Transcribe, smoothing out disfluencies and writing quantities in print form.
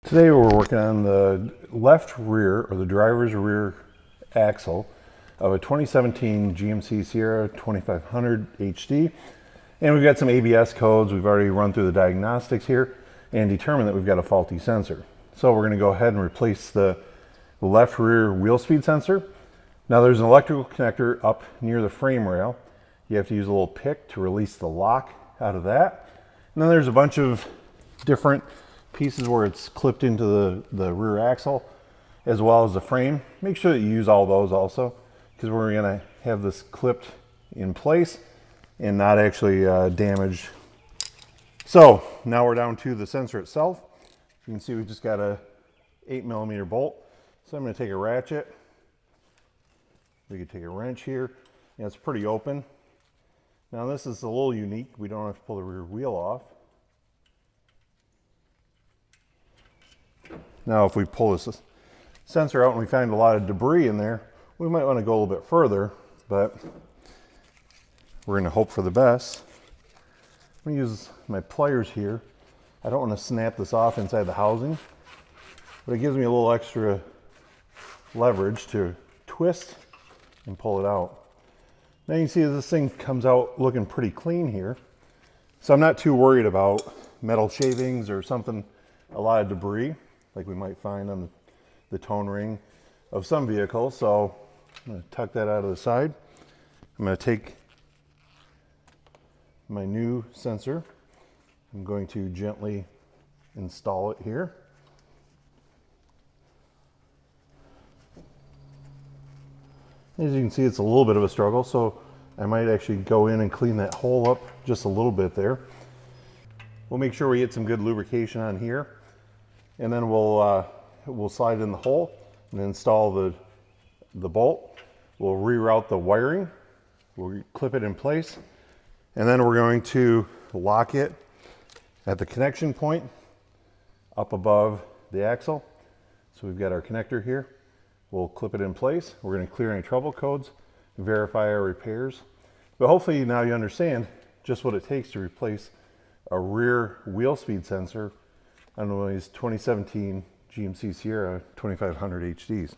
Today we're working on the left rear, or the driver's rear axle of a 2017 GMC Sierra 2500 HD. And we've got some ABS codes. We've already run through the diagnostics here and determined that we've got a faulty sensor. So we're going to go ahead and replace the left rear wheel speed sensor. Now there's an electrical connector up near the frame rail. You have to use a little pick to release the lock out of that. And then there's a bunch of different pieces where it's clipped into the rear axle as well as the frame. Make sure that you use all those also, because we're going to have this clipped in place and not actually damaged. So now we're down to the sensor itself. You can see we just got a 8mm bolt. So I'm going to take a ratchet. We could take a wrench here. Yeah, it's pretty open. Now this is a little unique. We don't have to pull the rear wheel off. Now if we pull this sensor out and we find a lot of debris in there, we might want to go a little bit further, but we're going to hope for the best. I'm going to use my pliers here. I don't want to snap this off inside the housing, but it gives me a little extra leverage to twist and pull it out. Now you can see this thing comes out looking pretty clean here. So I'm not too worried about metal shavings or something, a lot of debris like we might find on the tone ring of some vehicles. So I'm going to tuck that out of the side. I'm going to take my new sensor. I'm going to gently install it here. As you can see, it's a little bit of a struggle, so I might actually go in and clean that hole up just a little bit there. We'll make sure we get some good lubrication on here, and then we'll slide in the hole and install the bolt. We'll reroute the wiring. We'll clip it in place, and then we're going to lock it at the connection point up above the axle. So we've got our connector here. We'll clip it in place. We're going to clear any trouble codes, verify our repairs. But hopefully now you understand just what it takes to replace a rear wheel speed sensor on one of these 2017 GMC Sierra 2500 HDs.